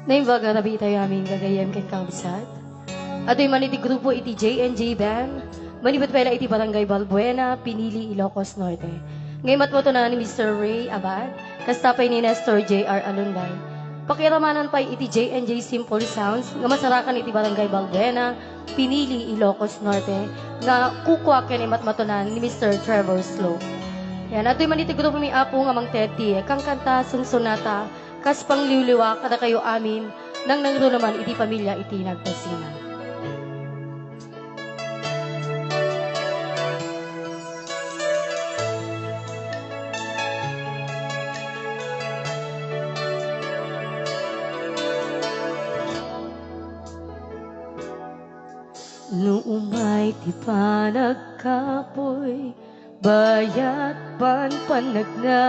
Naimbaga na bitay amin gagayam ken kabisat. Ado'y maniti grupo iti J&J Band. Manibot pala iti Barangay Balbuena, Pinili, Ilocos Norte. Ngayon matmoto na ni Mr. Ray Abad, kastapay ni Nestor J.R. Alunday. Pakiramanan pa iti J&J Simple Sounds, nga masarakan iti Barangay Balbuena, Pinili, Ilocos Norte, nga kukwaken imatmatonan ni Mr. Trevor Slow. Yan, ado'y maniti grupo mi apo nga mang teti, kang kanta sungsonata, kas pangliwliwa kada kayo amin, nang nangro naman iti pamilya iti nagpasina. Noong ti panagkapoy, bayat panpanagna,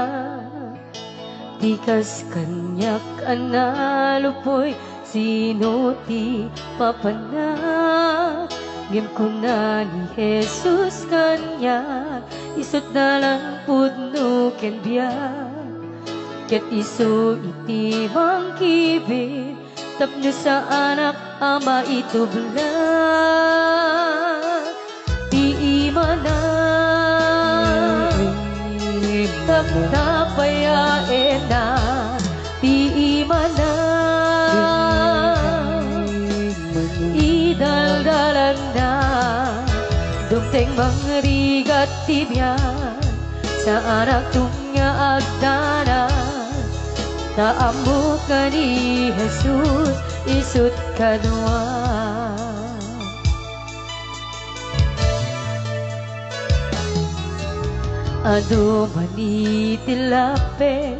di kas kanyak analupoy, sino ti papana. Ngem ko na ni Jesus kanyak, isot na lang pudno ken biyak, ket iso iti mangkibit, tapno sa anak ama itubla. Di imana tapnapayaen na, di imana idaldalan na, dumteng mangrigat tibyan sa anak tunga agdanan. Taambo ka ni Jesus, isut kadwa. Ado manitilapen,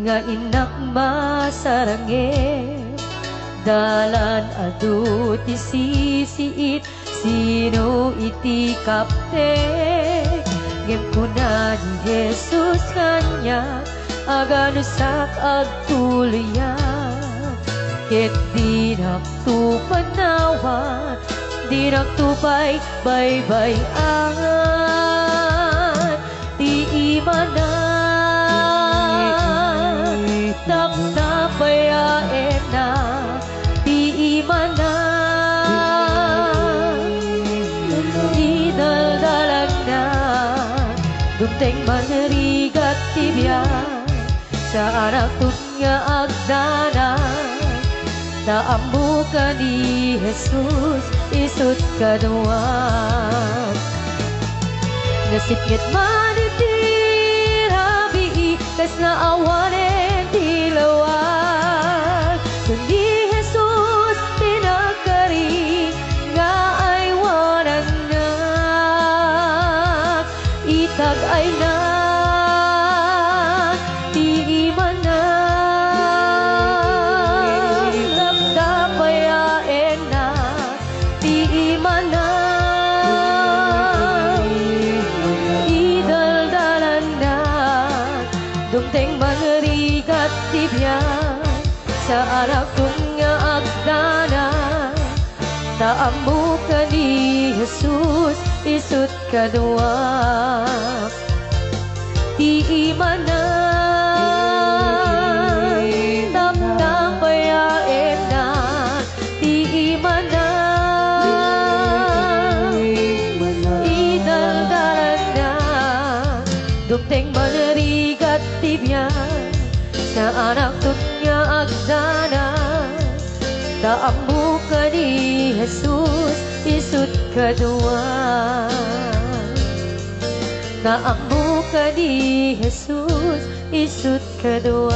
nga inak masarange, dalan ado ti sisiit, sino iti kapte. Ngem kuna ni Jesus kanya, aganusak agtuluyan, ket di naktupanawan, di naktupay baybayan. Di imana taknapayaen na, di imana idaldalan na, dumteng manrigat tibyan sa anak tunga agdanan. Taambo ka ni Jesus, isut kadwa. Nasipngit man iti rabii, kas naawanen ti lawag. Kundi Jesus pinagkari, nga ay wanan na, itag ay na. Dumteng manrigat tibyan sa anak tunga agdanan. Taambo ka ni Jesus, isut kadwa. Di imana tapnapayaen na, di imana idaldalan na, dumteng manrigat tibyan sa anak tunga agdanan. Taambo ka ni Jesus, isut kadwa. Taambo ka ni Jesus, isut kadwa.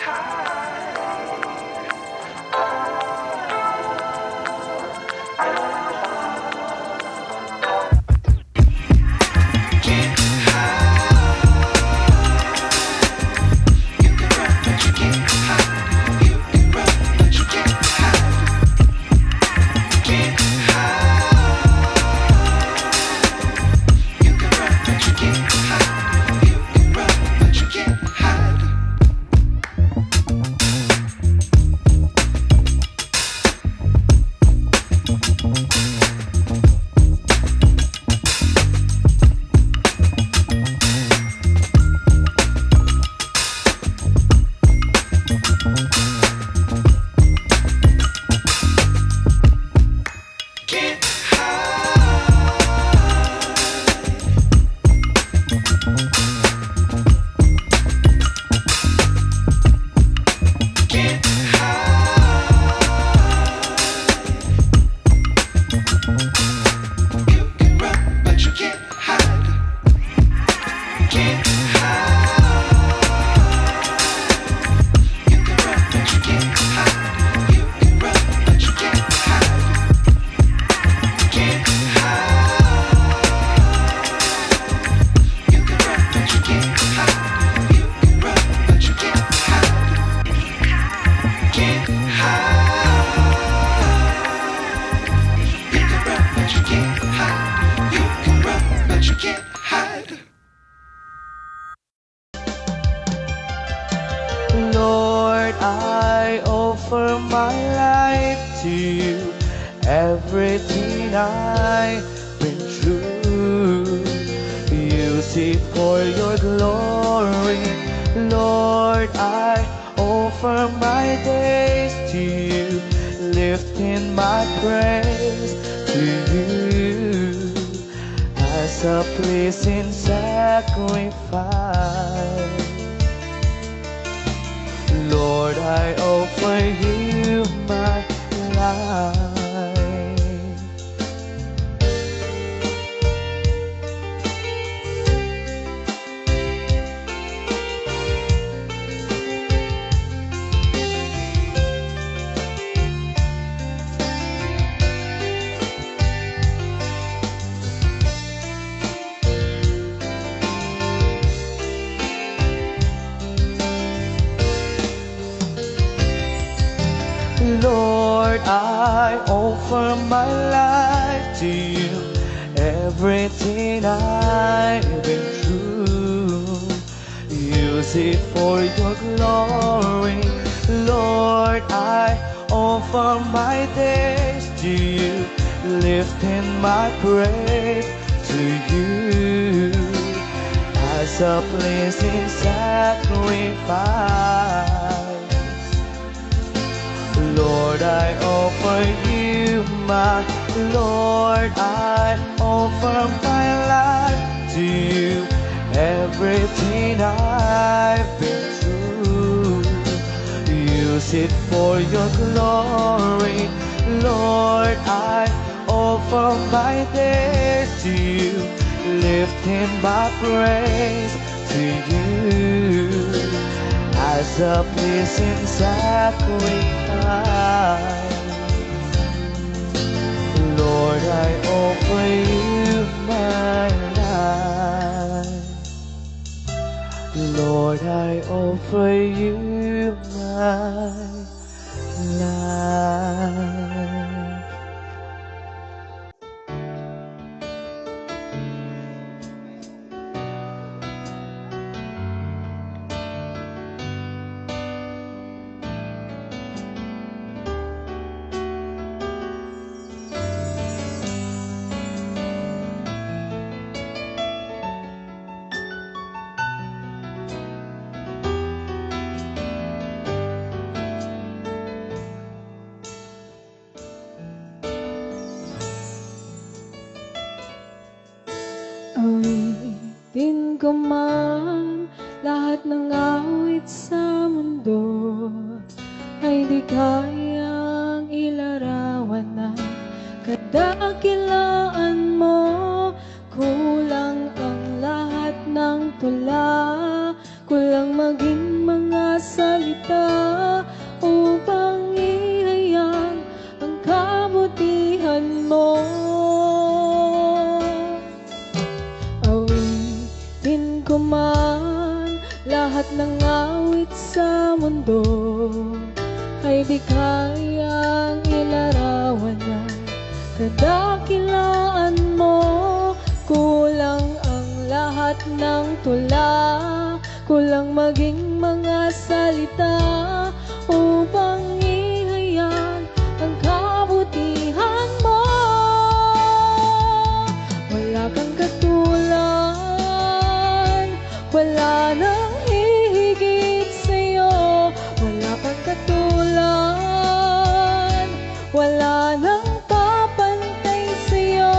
High. I offer my life to you. Everything I've been through, use it for your glory. Lord, I offer my days to you, lifting my praise to you as a pleasing sacrifice. Lord, I offer you my life. Lord, I offer my life to you. Everything I've been through, use it for your glory. Lord, I offer my days to you, lifting my praise to you as a pleasing sacrifice. Lord, I offer you my, Lord, I offer my life to you. Everything I've been through, use it for your glory. Lord, I offer my days to you, lifting my praise to you as a pleasing sacrifice. Lord, I offer you my life. Lord, I offer you my life. Awitin ko man lahat ng awit sa mundo, ay di kayang ilarawan ng kadakilaan mo. Kulang ang lahat ng tula, kulang maging mga salita upang ihayag ang kabutihan mo. Ko man lahat ng awit sa mundo, ay di kayang ilarawan ng kadakilaan mo. Kulang ang lahat ng tula, kulang maging mga salita upang ihayag ang kabutihan mo. Wala kang katulad, wala nang hihigit sa'yo. Wala kang katulad, wala nang papantay sa'yo.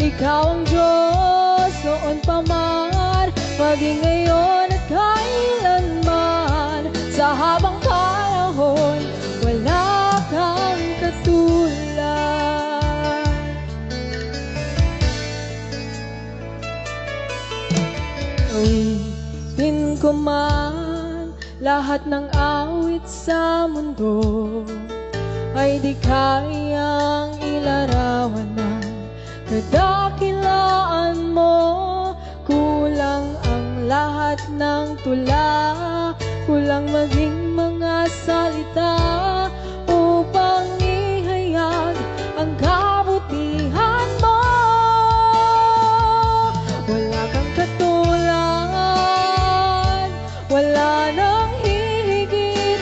Ikaw ang Diyos noon pa man, maging ngayon at kailanman. Sa habang panahon, wala kang katulad. Awitin ko man lahat ng awit sa mundo, ay di kayang ilarawan ng kadakilaan mo. Kulang ang lahat ng tula, kulang maging mga salita upang ihayag ang kabutihan mo. Wala kang katulad, wala nang hihigit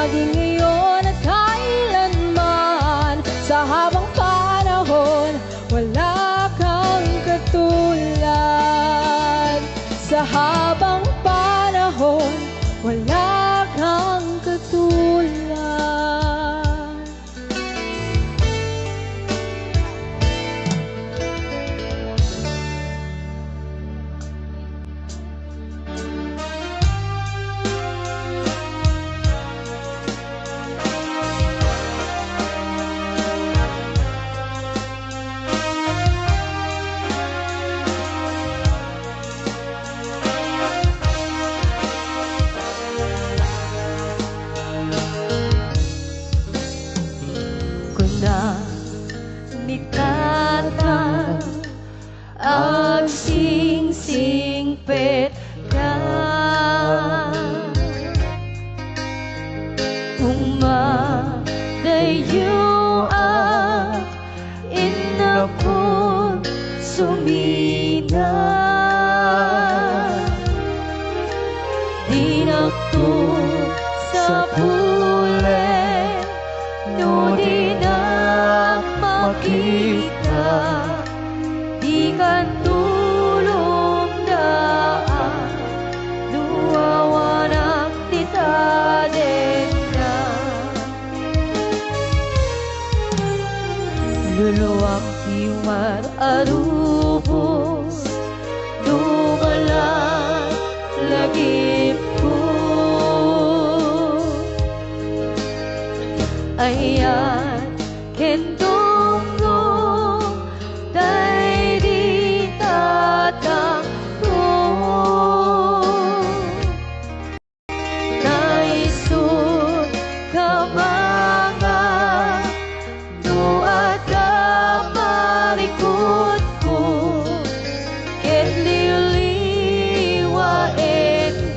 maging ngayon at kailanman. Sa habang panahon, wala kang katulad. Sa habang panahon, wala kang katulad. Kuna nikatan ag sing-singpet ka umadayo at inakot sumina dinakto sa pule no di na makita di kan tulong daan duwawanak tita din na luluwang iwar arubos dumalan lagip ko ayan kendong-dong day di tatangko naisod ka mga duat ka marikot ko ket liliwain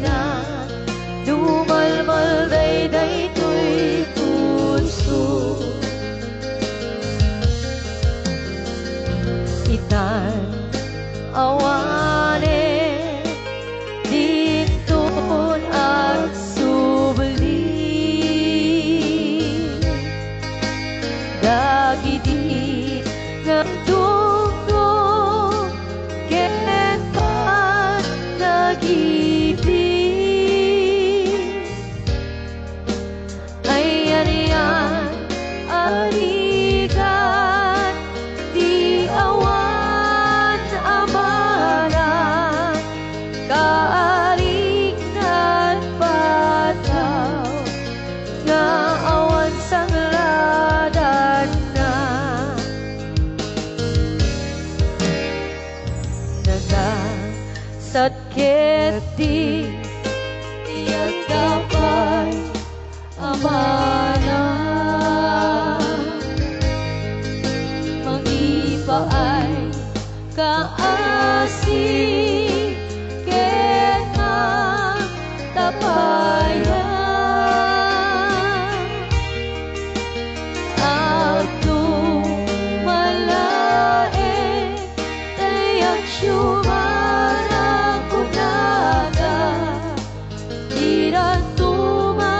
na dumalmal day to'y puso itan awane dintun at subli dagiti ngandungdung ketan nagibi ayan arigan di awan amanan kaaring nagpataw nga awan sangladan na nagasatket di tiyak kapay amana mangipaay kaasi kena tapayan aku malae tayak syumara kunaga tidak tumartapan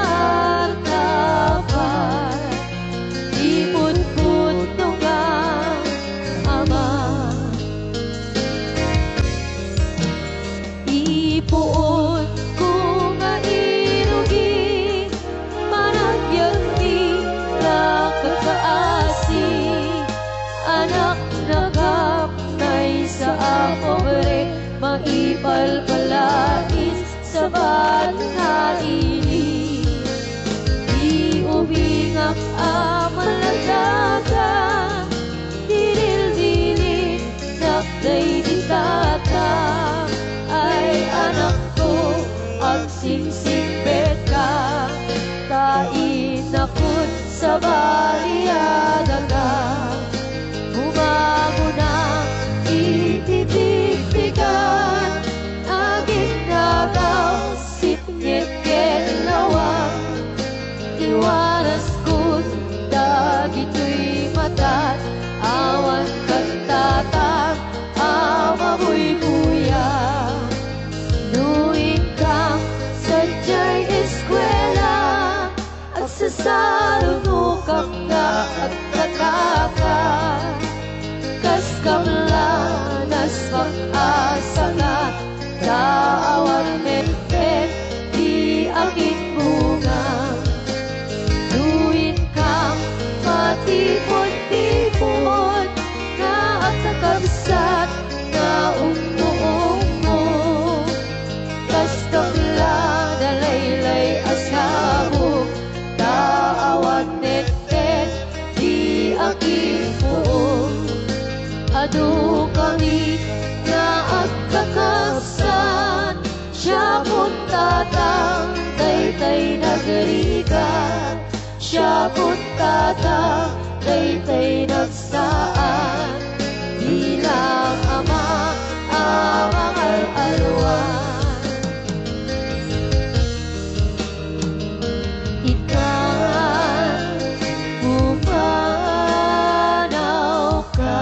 iput-put nunggang ama ipuon ko nga inugi managyang nila kakaasi anak nakapnay sa apobre maipalpalais sa banhaili di ubingak amalagada diril-dilin nakday ditata ay anak ko ang sing-singbet ka tain akot sa bariyada ka bumago na itibigbigan agit nagaw sipnyet kenawang iwaras ko dagito'y matat awan kagtatang amamoy buya duit kang sadya'y eskwela at sarunukak nga agkataka kas kamlanas pag-asa nga daawan mentet di aking bunga duwin kang matipon-tipon nga at nakabsat na umuungo kas kamla dalaylay asabog daawan mentet di aking buong adu kami nga agkakabsat siya puntatang taytay nagriga siya puntatang taytay nagsaan bilang ama amang al-alwan ikan pumanaw ka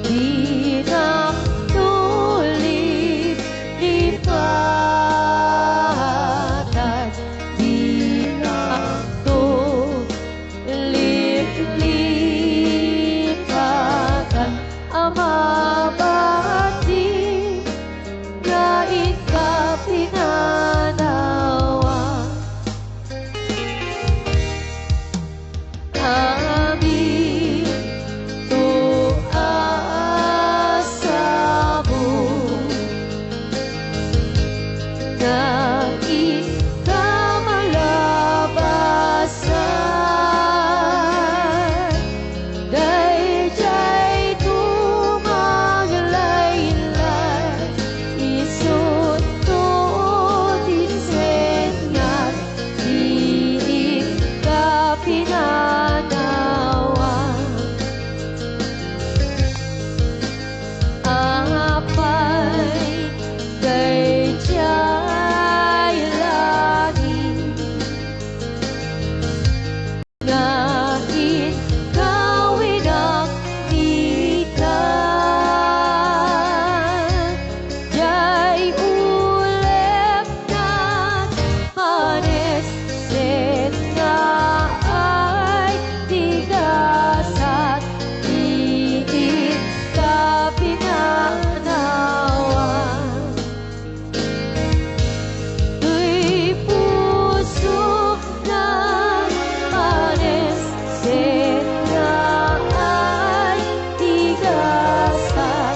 Binang tulip lipatan Binang tulip lipatan Amabati na ikapinanawa Kami nais ka malabasan dayjay tumaglaylay isuntod isenyan diig ka pinanawa apay dayjay Nais gawin ang ikan Jai ulep na panes Sen nga ay tigasat Iit ka pinanawa Tuy puso na panes Sen nga ay tigasat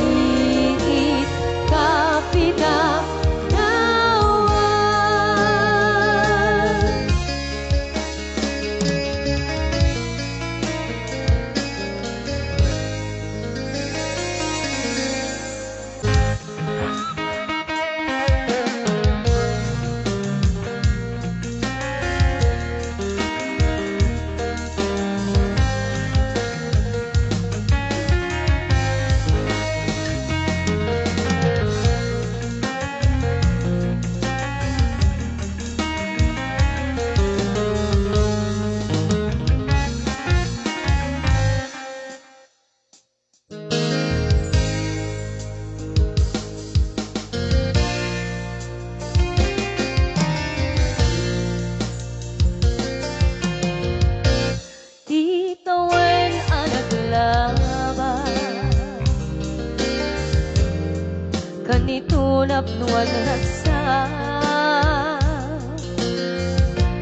Iit ka pinanawa Titawan ang naglaban Kanitulap nuwan raksa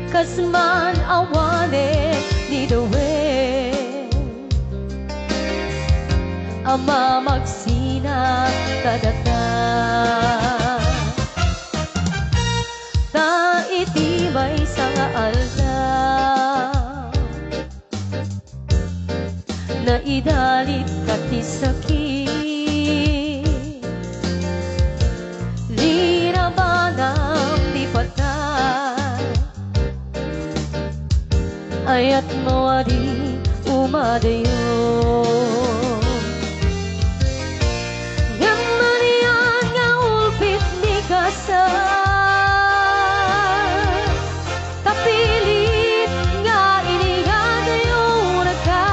Kasman awane ni Dawen Ama magsina kadata Ta iti may sanga alda Na idalit kati sakit Lira ba ng lipatan Ayat mo adi umadayo Yang manian nga ulpit ni kasal Kapilit nga inigadayo na ka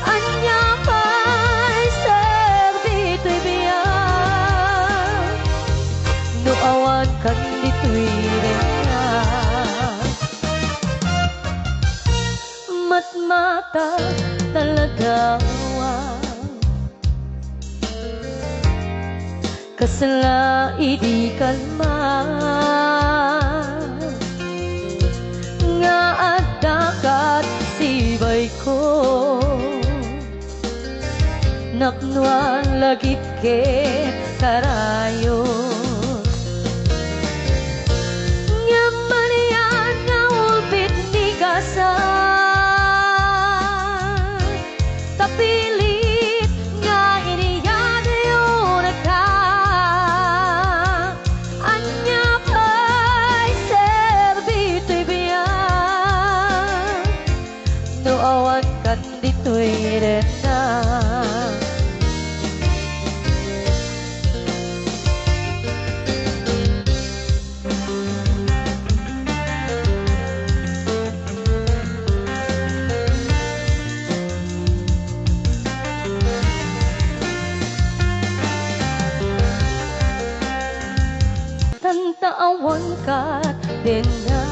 Anya pa'y serdito'y biyak Nuawan kan dito'y rena. Matmata talaga kasala idi kalma nga adakat sibay ko naknuan lagit ke karayo nga manian nga ulpit ni kasan tapilit nga iniyan yung nagka anya pa'y serbito'y biyan no awan kan dito'y rena. Tantaawan kat din na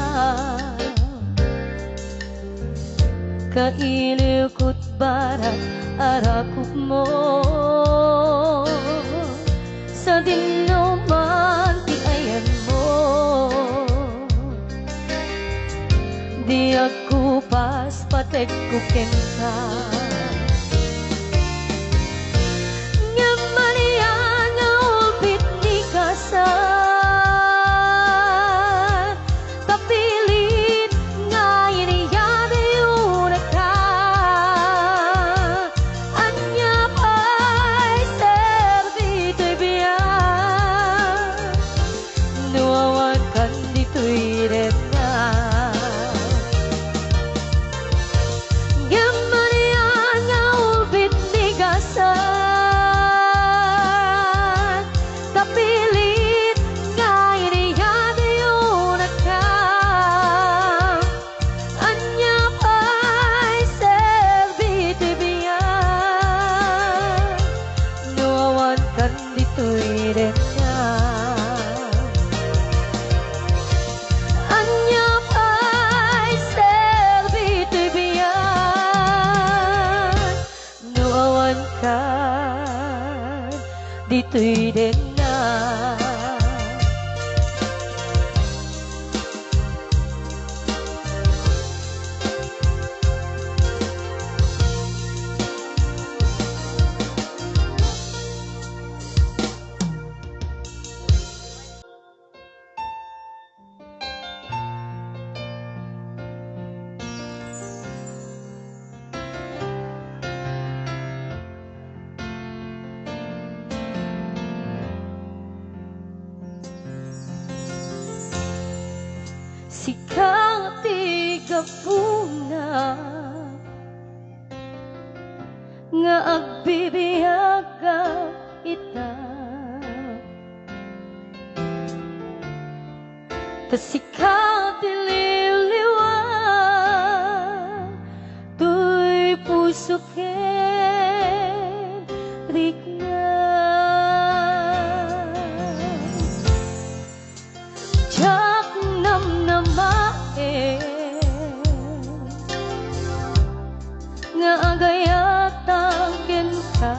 kailiw ko't barat arakop mo sa dinuman ti ayan mo di ako pas patek ko kenta nga manian nga ulpit ni kasan dito'y din na. Sikang tigapuna nga agbibiyaga ita tasikang tililiwa tuy puso ken rikna jak namnamae nga agayatang kenta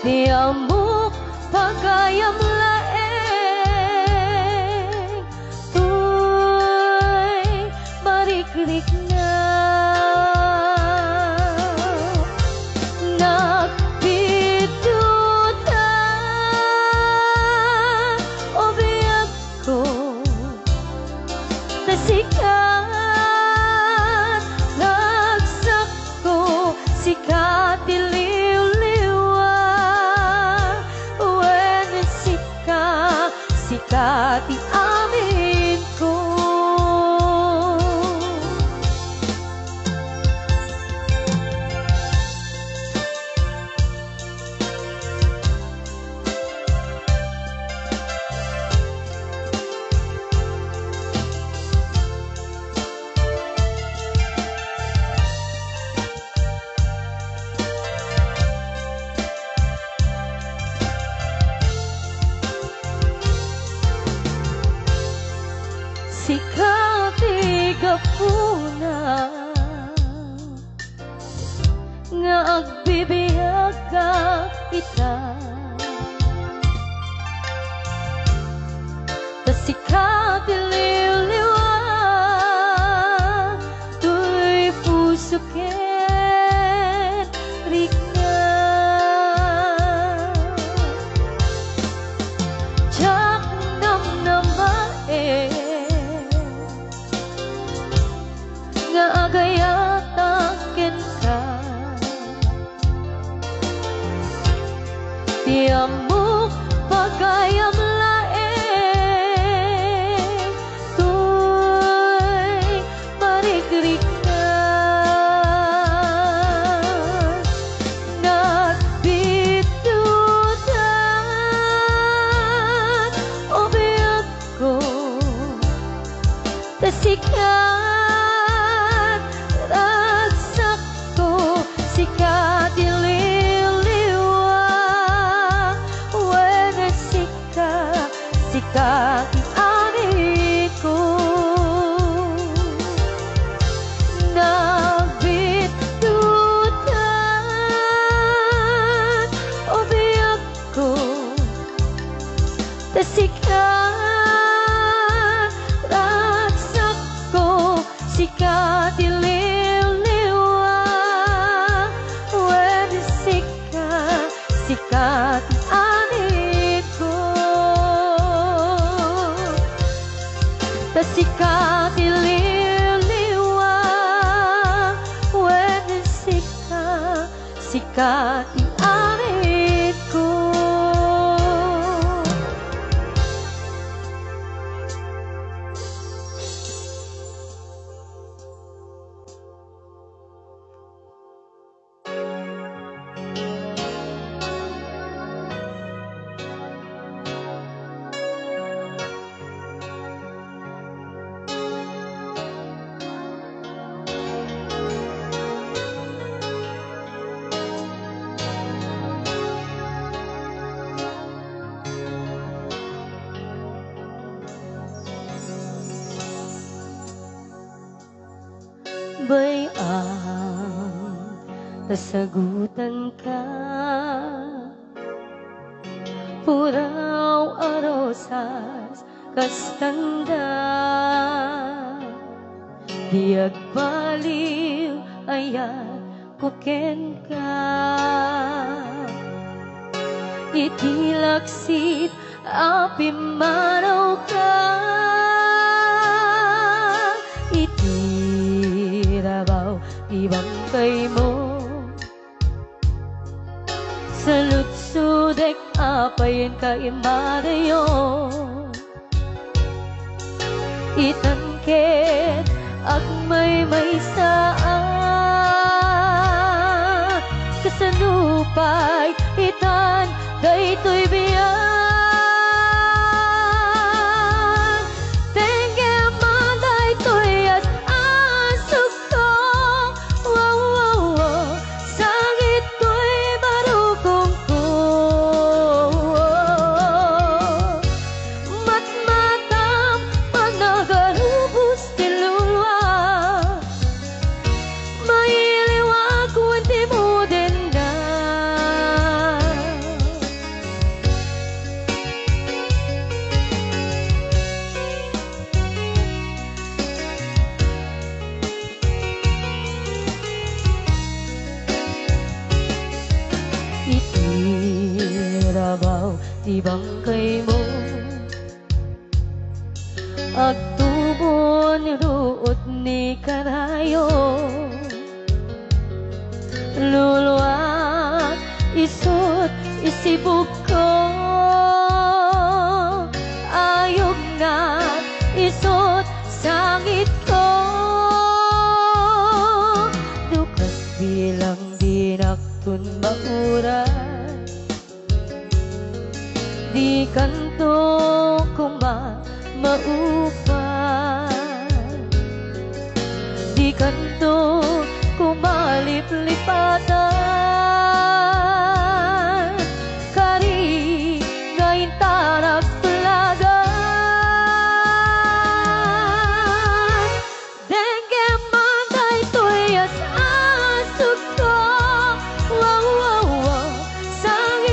di amuk pagayam laeng tuy marikrik na sikat nagsak ko sikat diliw-liwa when sikat di amin ko ita Tasikat ililiwa Tuy puso ken rikna Jak nam namae Nga agayatakin ka Tiamuk pagayam lae Tuy marigrig na Nagbitutan o biyak ko Tasikat ragsak ko Sikat ililiwa Wena sikat ani ko Nagbitutan o biyak ko Tasikat ragsak ko Sikat ililiwa Wena sikat ani ko Tasikat ililiwa Wena sikat ani ko Bayang nasagutan ka Puraw arosas kastanda Diag baliw ayat kuken ka Itilaksit api manaw ka Itirabaw ibangkay mo Sa lutsudek apayin ka imadayo Itangket ag may saan Kasanupay itan daytoy biyan Itirabaw di bangkay mo Agtubon ruot ni karayo Luluat isot isibog ko Ayog na isot sangit ko Dukas bilang dinaktun maurat Di kanto maupan Di kanto kumalip-lipatan Kari ngayon tarap tulagan Dengge manday tuyas asok ko Wow, wow, wow Sang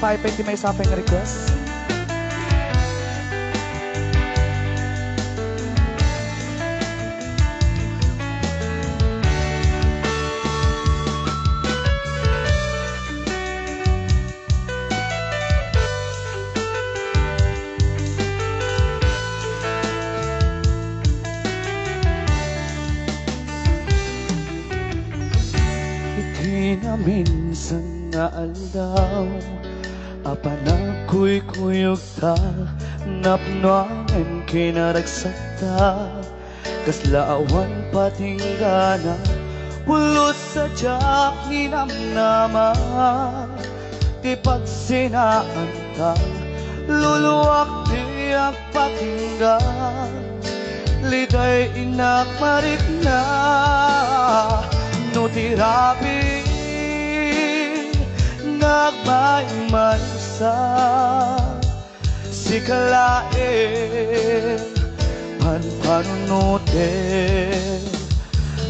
5 iti may sapeng request. Iti na minsan nga aldaw apan ako'y kuyog ta napnoangan kinaragsakta kaslaawan patinggana pulot sa tiyak ni namnama ti pagsinaan ta luluwak di ang patingga liday inak marik na no tirapi nagmaiman sa sikalain panpanunutin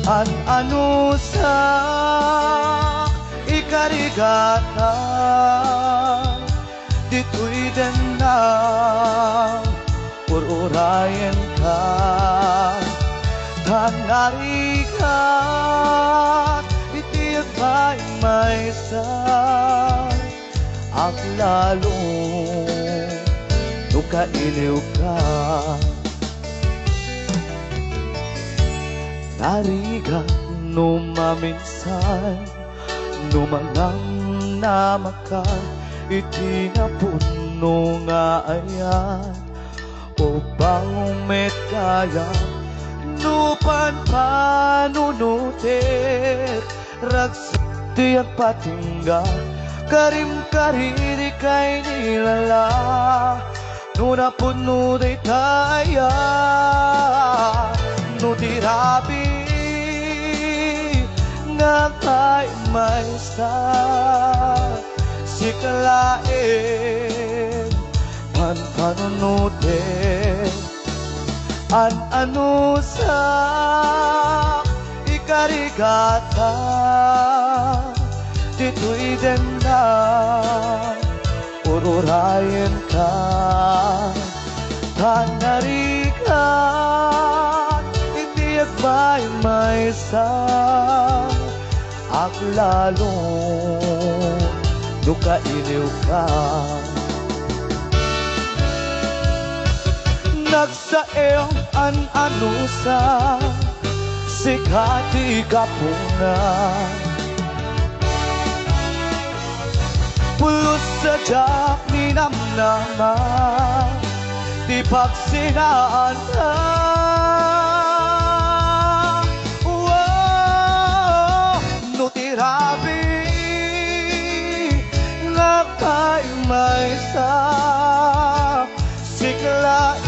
an ano sa ikarigatan dito'y din na ururayan ka tanarikat itiyak ba'y may sa ang lalong nukailiw ka tariga numaminsan numangang namaka iti na puno nga ayan upang umetaya nupan panunutit ragsati ang patingga karim-kariri kay nilala nuna puno day taya nutirabi nga kay may sa sikalain panunutin an ano sa ikarigata dito'y din na ururayan ka tanarikat itiyak ba'y may sa ang lalong nukailiw ka nagsaeng an ano sa sikati kapunan pulos sa tiyak ni namnama di pagsinaan ka no tirabi nga kay may sa siklain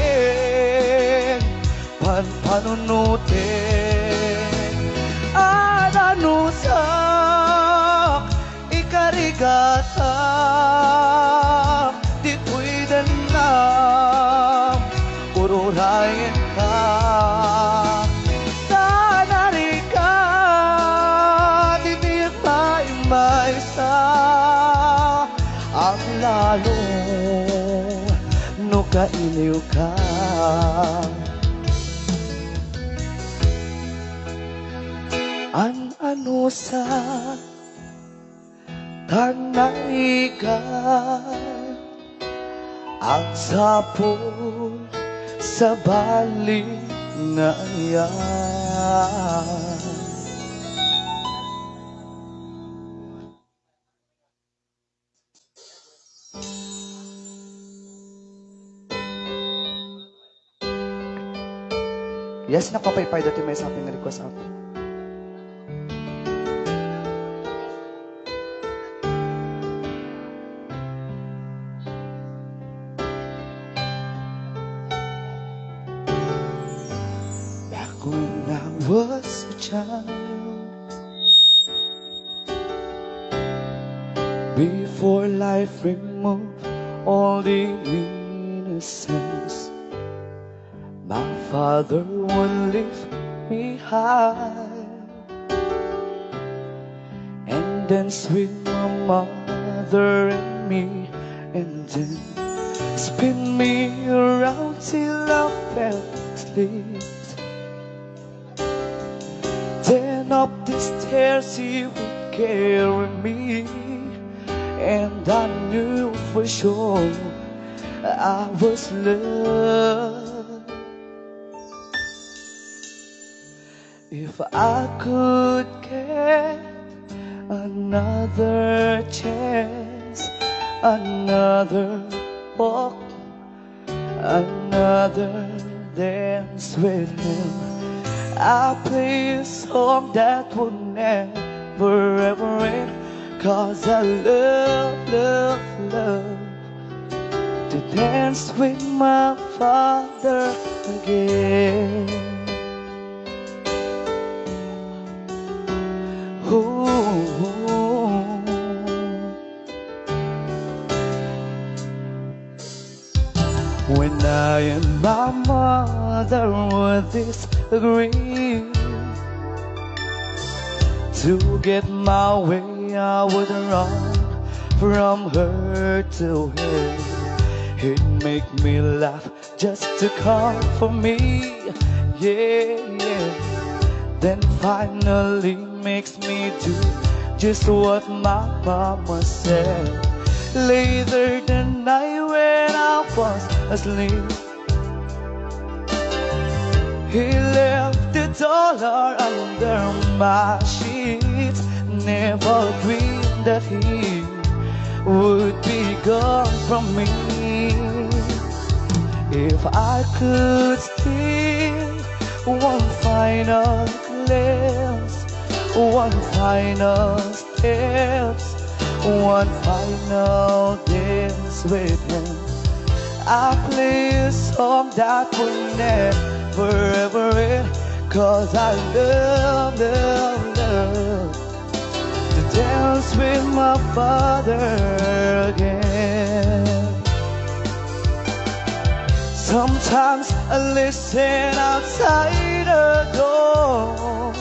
panunutin at ano sa ikarigata dito'y din na ururayan ka tanarika titiyak ba'y may sa ang lalong nukailiw ka an ano sa tanaiga ang sapol sa bali nga yan yes, nakapaypay dati may saping request ako. Back when I was a child, before life removed all the innocence, my father would lift me high and dance with my mother and me and then spin me around till I fell asleep. Then up the stairs he would carry me, and I knew for sure I was loved. If I could get another chance, another walk, another dance with him, I'll play a song that would never ever end. 'Cause I love to dance with my father again. Ooh. When I and my mother would disagree, to get my way I would run from her to him. He'd make me laugh just to comfort me, yeah, yeah. Then finally makes me do just what my mama said. Later the night when I was asleep, he left the dollar under my sheets. Never dreamed that he would be gone from me. If I could steal one final glance, one final steps, one final dance with him, I play a song that will never ever end. 'Cause I love to dance with my father again. Sometimes I listen outside the door,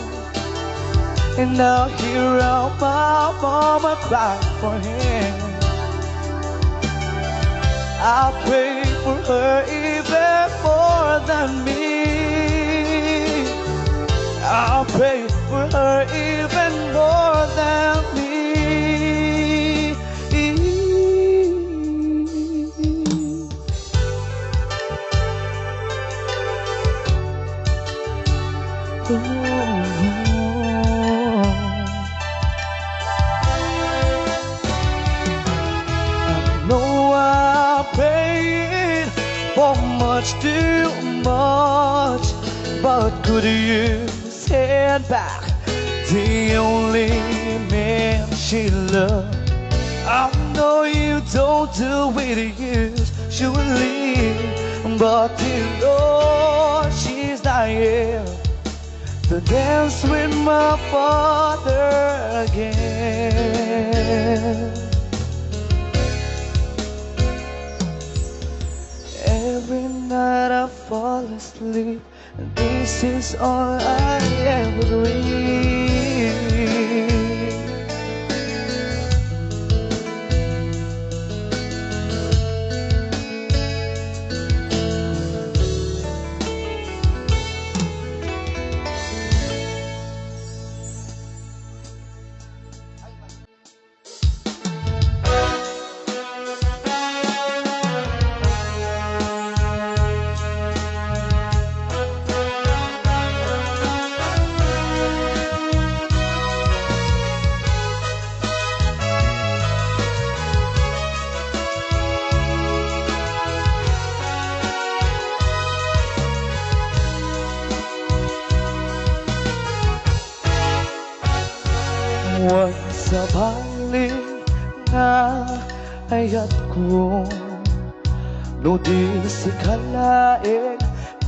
and I'll hear my mama cry for him. I'll pray for her even more than me. I'll pray for her even more than me. I know I prayed for much too much, but could you send back the only man she loved? I know you don't do it usually, but you know she's not here to dance with my father again. Every night I fall asleep, this is all I ever dream. Once upon na ayat ko, no di sikalain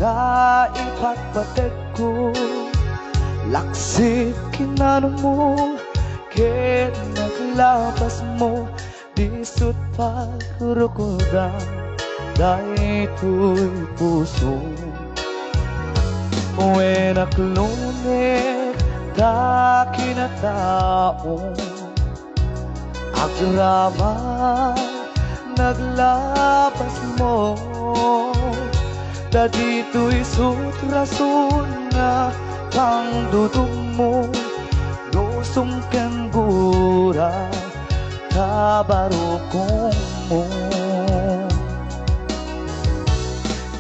na ipagpatid ko. Laksit kinano mo, ken naglabas mo, disut pagrukodan, dahito'y puso. When aklonit ta kinataong agraman naglabas mo, da dito'y sutrasun na pang dudog mo, lusong kang gura, kabarukong mo.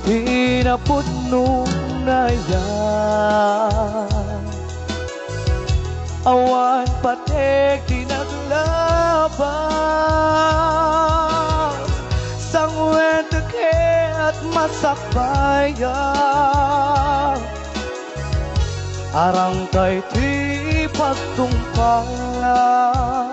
Tinapod nung nayan, awan patek di naglabas, sangwen teke at masakbayan, arang kay ti pagtungpalan.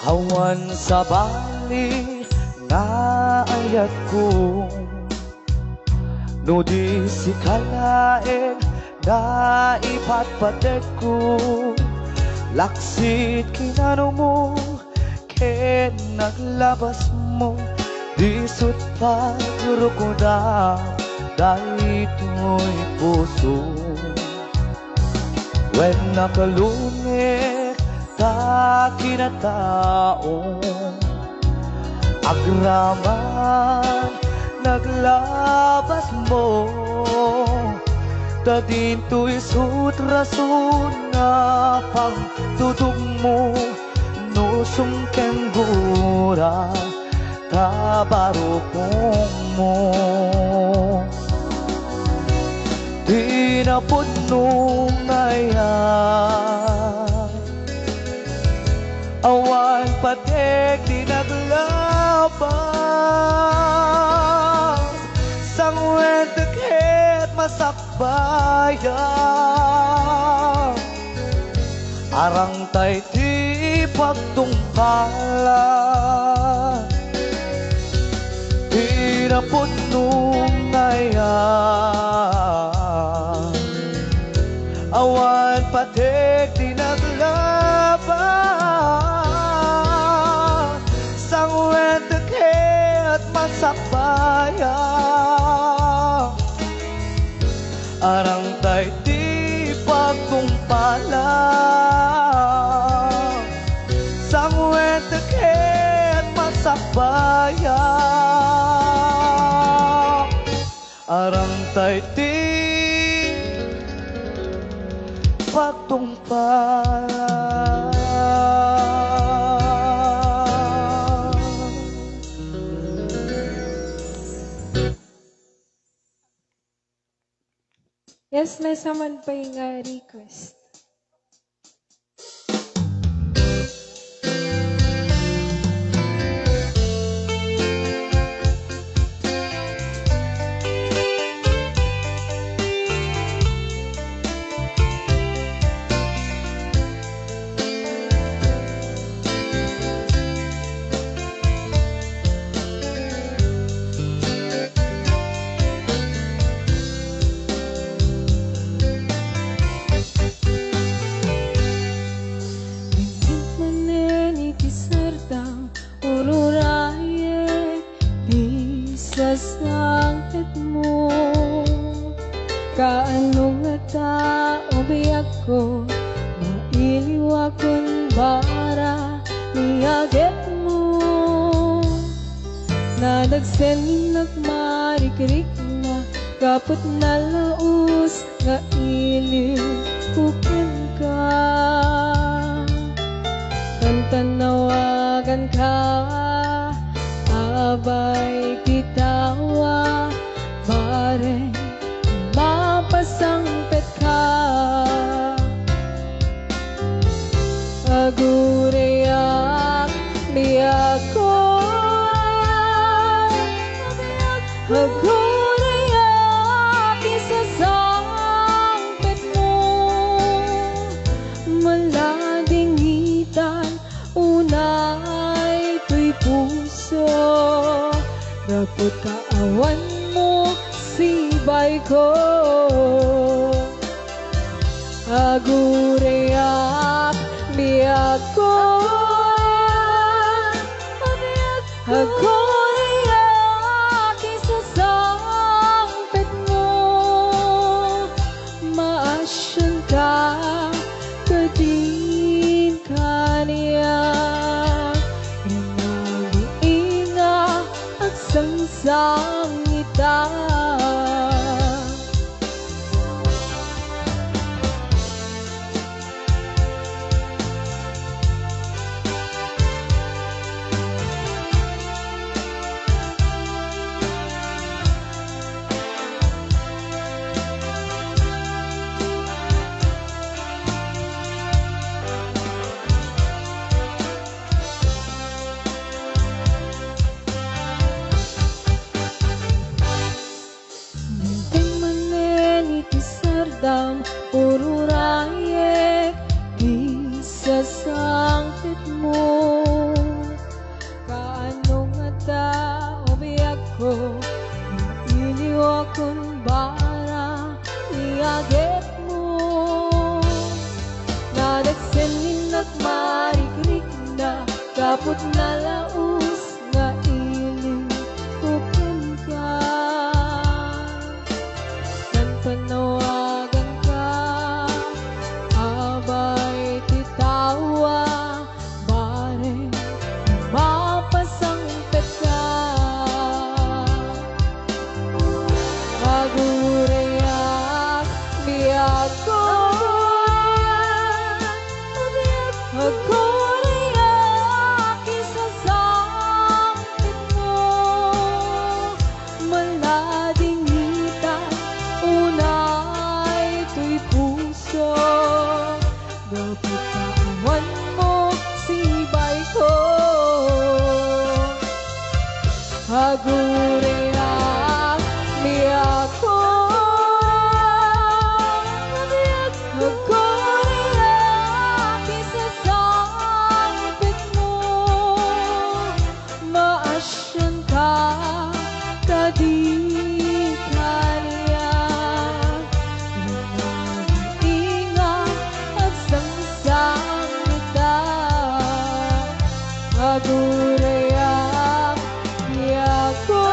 Awan sa bali na ayat ko, no di si kalaeng na ipatpatek ko, laksit kinano mo, ken naglabas mo, di sut paguro ko na, dahito'y puso. When nakalumik ta kinataong agraman, naglabas mo, da dinto'y sutrasun na pang dudog mo, nusong kang gura, kabarukong mo. Tinapod nung ngayon, awan patek di naglabas, sangwen teket masakbayan, arang tay ti pagtungpalan. Tinapod nung ngayon, awan patek di naglabas, sangwen teket masakbayan, arang tay ti pagtungpalan, sangwen teket masakbayan, arang tay ti pagtungpalan. Yes, may saman pa yung request. Sasangkit mo, kaano nga tao biyak ko, mailiwakon para niyaget mo, nadagsen nagmarikrik na, kapot na laus nga iliw kukin ka, tantanawagan ka, abay kitawa, bareng mapasangpet ka, agureyak biyak ko, agureyak isasangpet mo, maladingitan unay tuy puso, dapat ka awan mo sibay ko. Agureyak biyak ko, agureyak isasangpit mo. Maasyan ka kadin kaniya, inag-iinga at sangsang ita. Dam ururayek isasangpit mo. Kaano nga ta obiyak ko, iliw akong bara iyaget mo. Nadagsenin at marikrik na kaput na laus nga iling upan ka. Panawagan ka, abay titawa, bareng mapasangpet ka. Agureyak biyak ko, agureyak isasangpit mo. Malading hita unay to'y puso, dapat kaawan mo sibay ko. Agureyak biyak ko, agureyak isasangpit mo. Maasyan ka kadin kaniya, inag-iinga at sangsang ita. Agureyak biyak ko,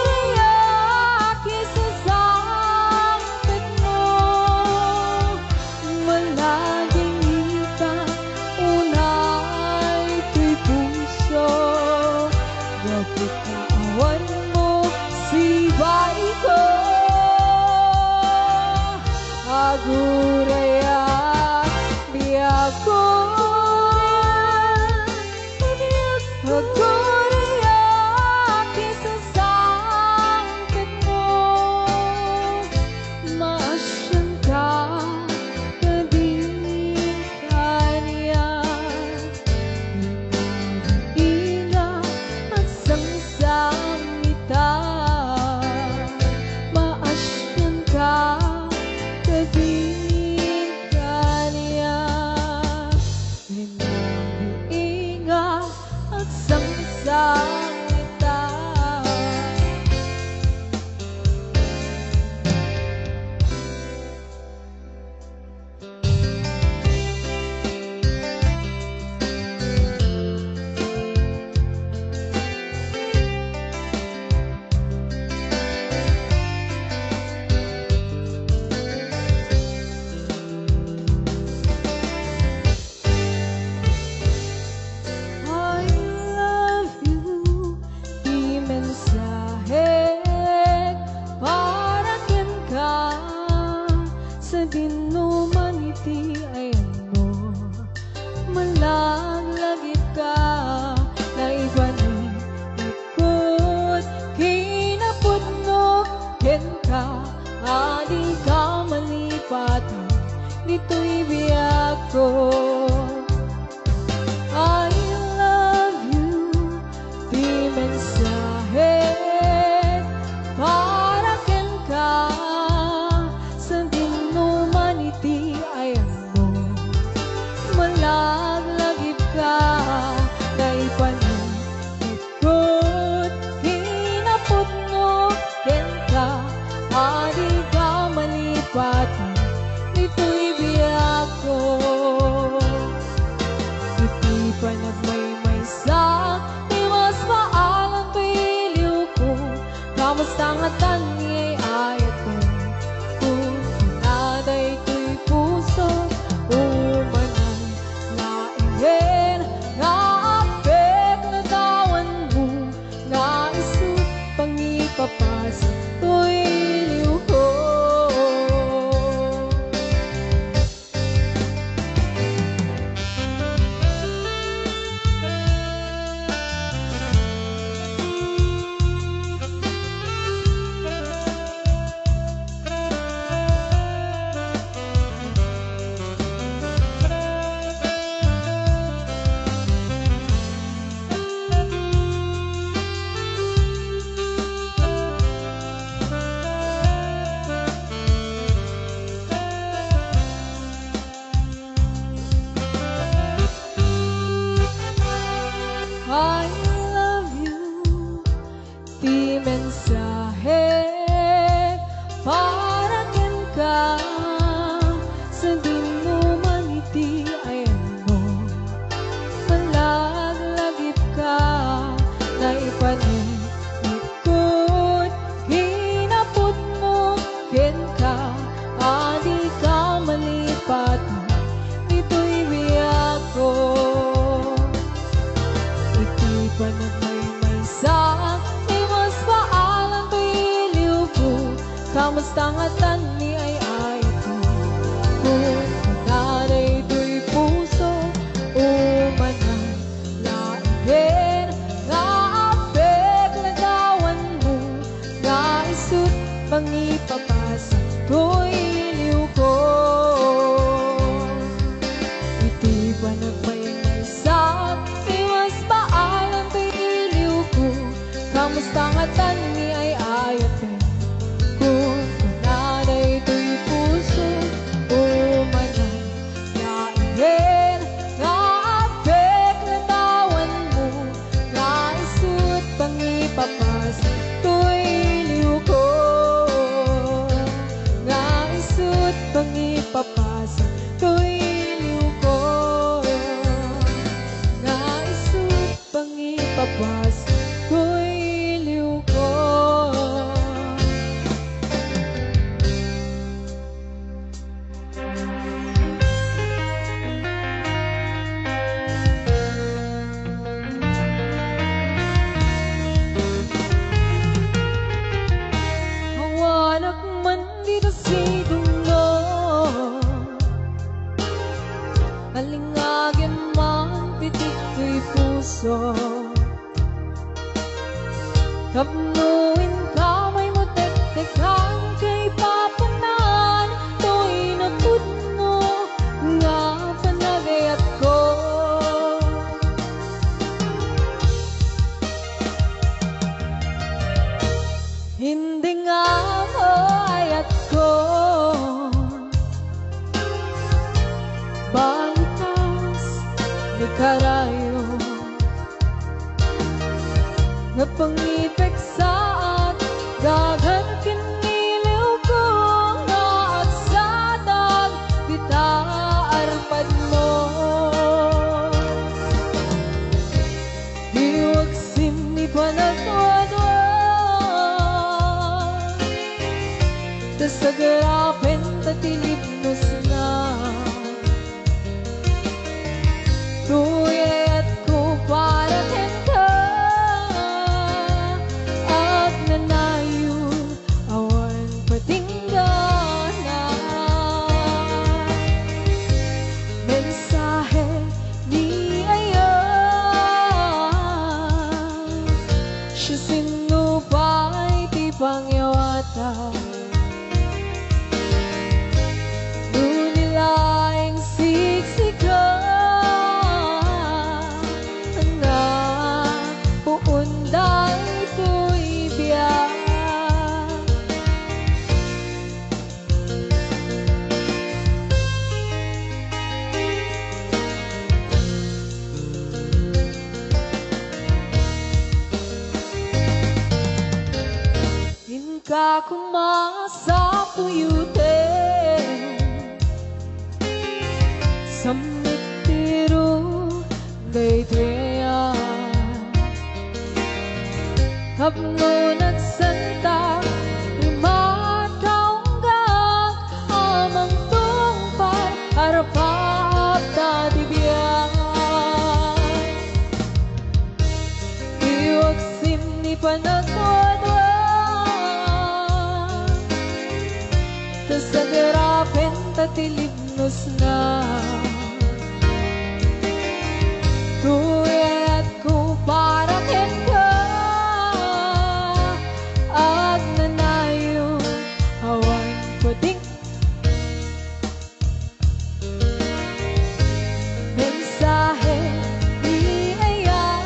agureyak isasangpit mo. Malaging hita unay to'y puso, dapat kaawan mo sibay ko. Agureyak biyak ko, agureyak isasangpit mo. Maasyan ka kadin kaniya, inag-iinga at sangsang ita. Maasyan ka kadin kaniya, inag-iinga at sangsang ita. I love you, di mensahe para ken ka sa dinuman iti ayan mo. Malaglagip ka na ibanin ikot kinapudno ken ka, adi ka malipatan dito'y biyak ko. I love you, di mensahe para ken ka sa dinuman iti ayan mo. Malaglagip ka na ipanin kamusta nga tani ay ayati. Kung nanay do'y puso, umanan lain nga apek lagawan mo, nga isut pangipapasa to'y iliw ko. Iti ba nagmayay sa iwas paalam to'y iliw ko, kamusta nga tani ay ayati. Kung nanay to'y puso, umanan lain nga apek lagawan mo, nga isut pangipapasa to'y iliw ko, nga isut pangipapasa to'y iliw ko, nga isut pangipapasa to'y iliw ko. Hawanak man dito si Duno, alingagin man pitik ko'y puso. Kapnuin kamay mo tek-tekan kay papanan, to'y napudno nga panagayat ko. Hindi nga mo ayat ko, balitas ni karayo, nga pangipek saat dagan kiniliw ko, nga at sadag ditaarpad mo. Iwagsim ni panagwadwa, tasagarapen tatilipnos na, tuyet ko para ka, at nanayo awan patinggana. Mensahe ni Ayan, siya sinupay ti pangyawata. Dunilaing siksika na puunday to'y biyak. Inka kumasa puyute, samitiru daytaya, kapno nagsanta imataunggak amang tungpay harapap tatibiyang. Iwagsim ni panagwadwa, tasagarapen tatilipnos na, tuyet ko para ka, at nanayo awan puting. Mensahe ni Ayan,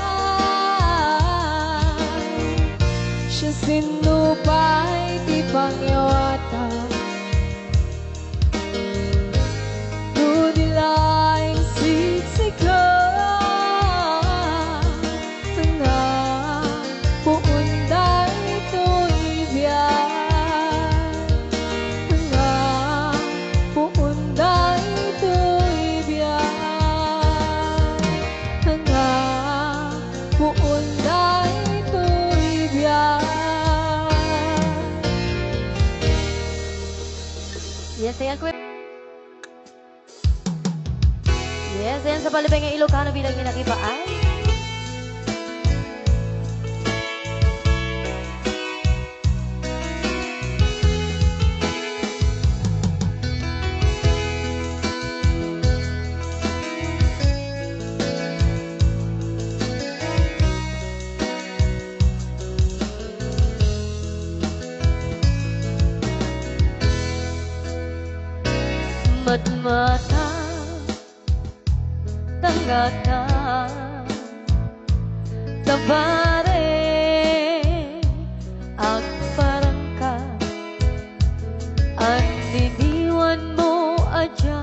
siya sinupay ti pangyawata. Dudilaing siksika nga puunday to'y biyak, nga puunday to'y biyak, nga puunday to'y biyak. Yes, ayan ko. Yes, ayan sa palibay ng Ilocano bilang minakibaan. mata tangata tabare ang parangka ang niniwan mo aja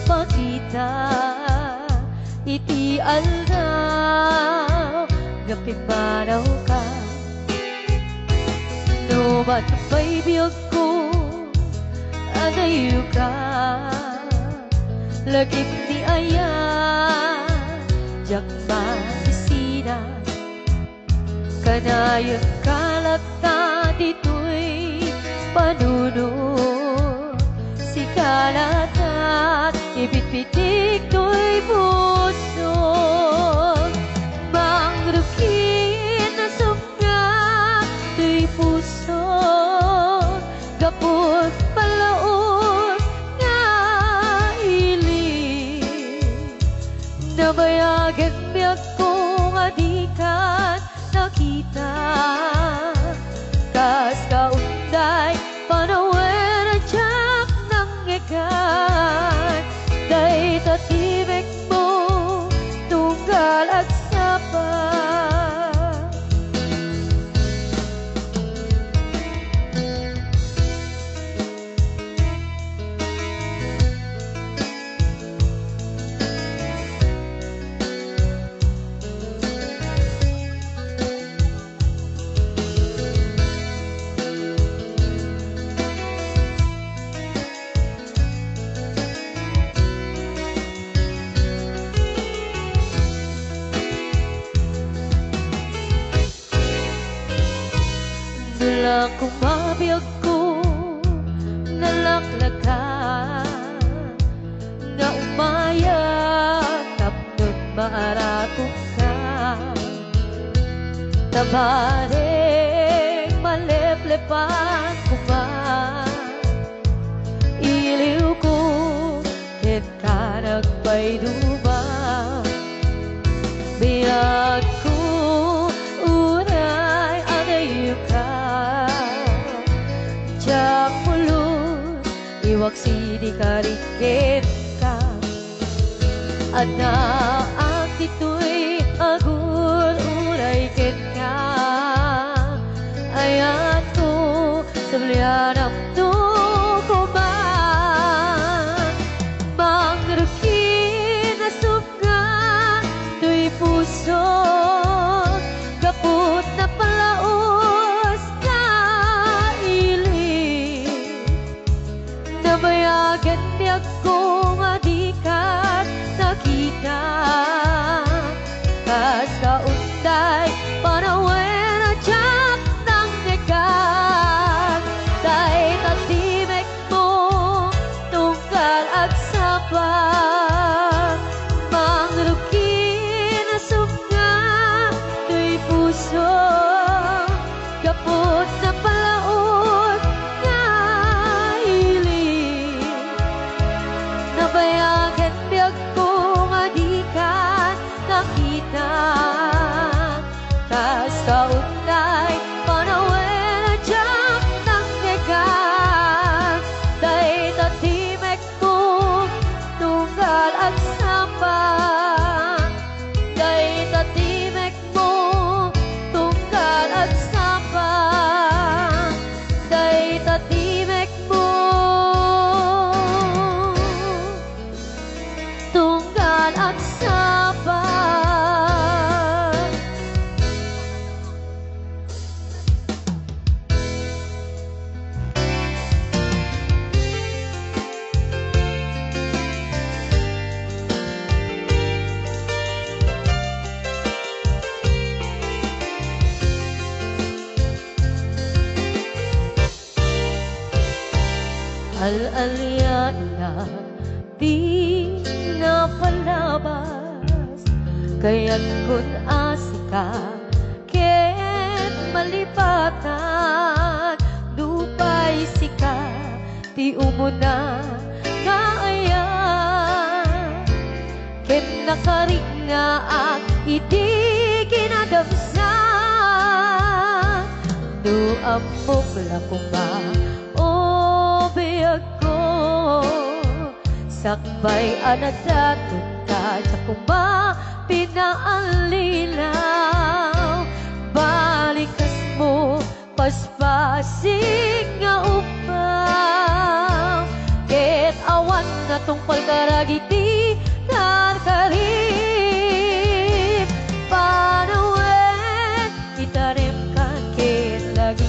makita iti aldaw gapiparaw ka no matapay biyag ko adayo ka lagip ni ayan jak maisina kanayang kalata dito'y panunod si kalatat ibit-bitik to'y puso mangrukin na sumga to'y puso gapot palaot nga ili nabayagan biyak ko nga di ka nakita kas kaunday panawen at tiyak ng ekan day tatibig mo tunggal at sapa Dula kumabiyag ko nalaklakan na umaya kapnod maarakong ka tabareng maleplepan kuman iliw ko ket ka nagpayduman biyag ko uray adayo ka jak mulut iwag sidi karikit ka at naak dito'y agul uray ket ka ayat ko sablianam to kuman mangrukin na sumga to'y puso kaput na palaos ka ili nabayagan niya ko nga di ka nakita kas kaunday panawen at tiyak ng negan day tatibig mo tungkal at sapa mangrukin na sumga to'y puso kaput na palaot nga ili nabayagan biyag ko nga di ka nakita kas kaunday panawen at tiyak ng negan day tatibig mo tunggal at sapa day tatibig mo tunggal at sapa day tatibig mo tunggal at sapa. Al-alya na di napalabas kaya't kun asika ket malipatan dupay sika ti umuna kaayan ket nakaringaak iti kinadamsan do amok lakuma o biyag ko sakbay anagdatod ka sa kuma pinaalilaw balikas mo paspasig nga upaw ket awan na tungpal karagiti nan karib panawen itarim kan ket lagi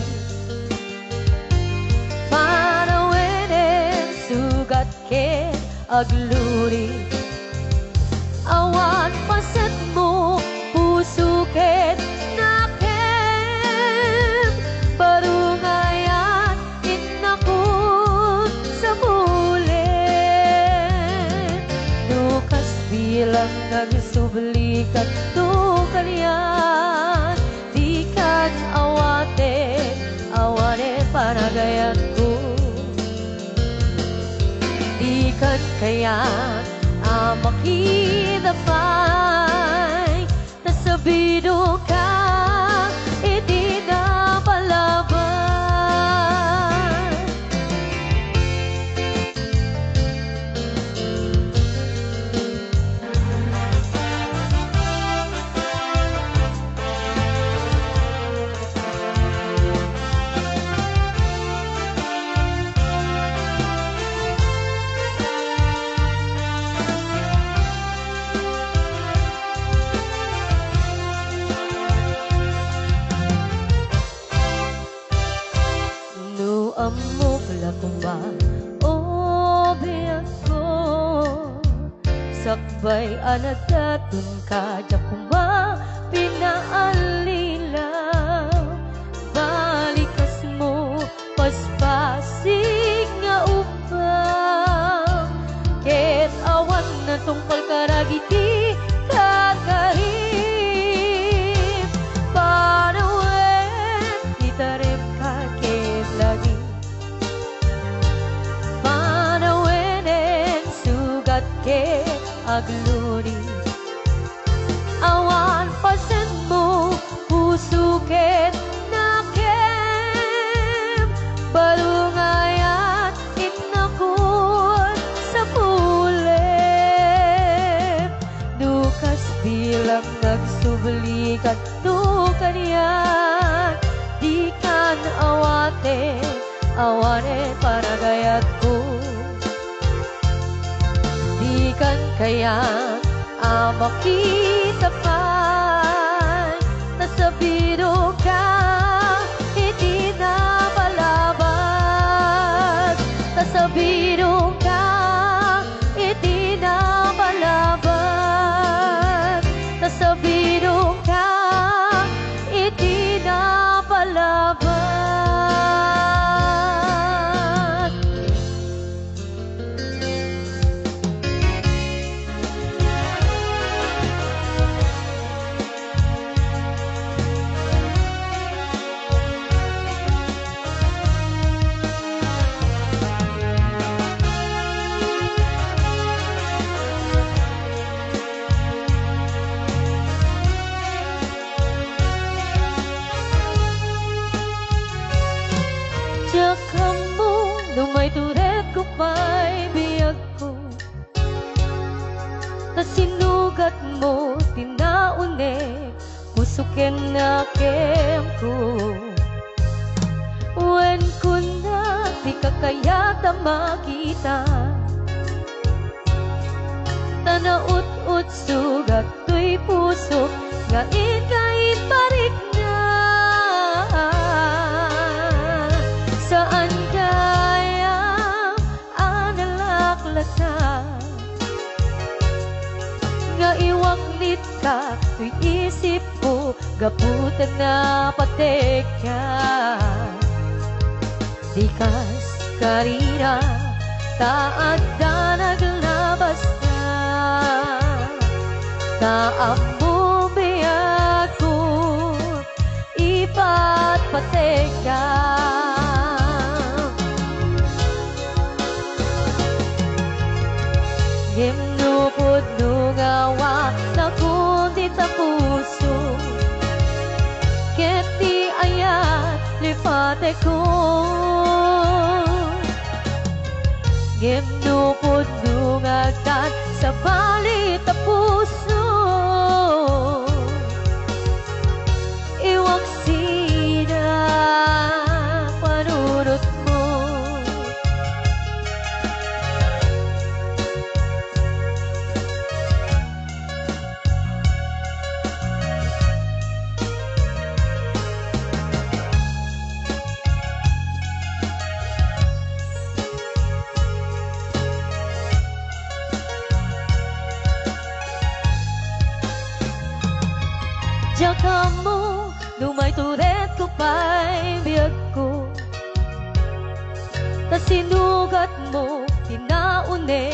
panawen sugat ket agluri awan paset mo puso ket nakem barungayan inakot sa bulen nukas bilang nagsublikat tu kalian di kan awaten panagayan ko di kan kayan makidapay nasabido ka iti na palaban amok lakumba o biyan ko sakbay anagdatun ka jakumba pinaalilaw balikas mo paspasig nga upaw ket awan na tungpal karagiti kakarib panawen itarip ka ket lagi ke agluri awan pasen mo puso ket nakem barungayan inakot sa pulep dukas bilang nagsublikat tu kaniyan di kan awaten panagayat ko kan kaya makita pa'y nasabido ka iti na palaban nasabido ka iti na palaban nasabido ka iti na palaban kamu lumay turet ko pa'y biyag ko na sinugat mo tinaunek kusuken na kem ko wen ko na di kakayata makita tanaut-ut sugat to'y puso nga ika'y parik na saan kaya analaklata nga iwaklit ka to'y isip ko gaputan na patek ka di kas karira taad na naglabas na taambo biyag ko ipat patek ka himnupod nungawa na kundi ta puso ket di ayat lipate ko himnupod nungawa lungadan sa balit na puso. Iwaksi na panunot mo. Diyan ka mo, lumay turet ko pa'y biyag ko. Ta sinugat mo, kinaune,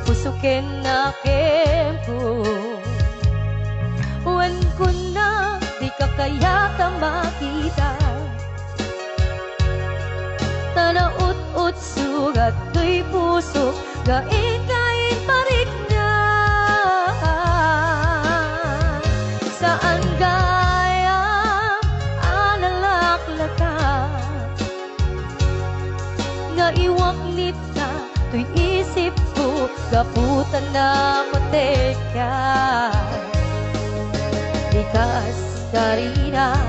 pusukin na kempo. Uwan ko na, di ka kaya ta makita. Tanaut-ut sugat ko'y puso, gain-gain parik na. Saan gaya alalaklaka nga iwak nita to'y isip ko gaputan na mateka. Likas karina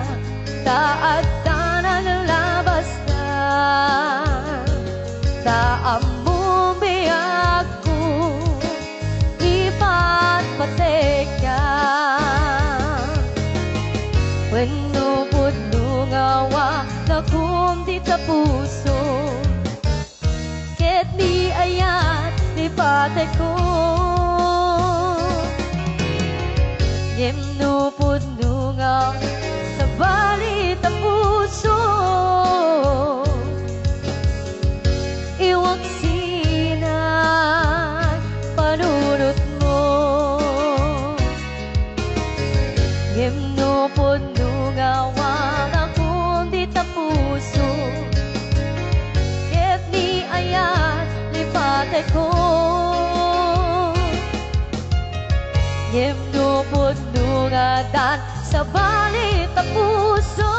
taat tanan labas na taamo biyag ko ipat pateka. Wenno pudno ngawa na kundi ta puso, ket ni ayat ni pate ko. Yemno pudno ngawa sa balit na puso, iwaksi na panunot mo. Yemno pudno ngawa na kundi ta puso, ket ni ayat lipate ko. Yemno pudno ngadan sa balit na puso,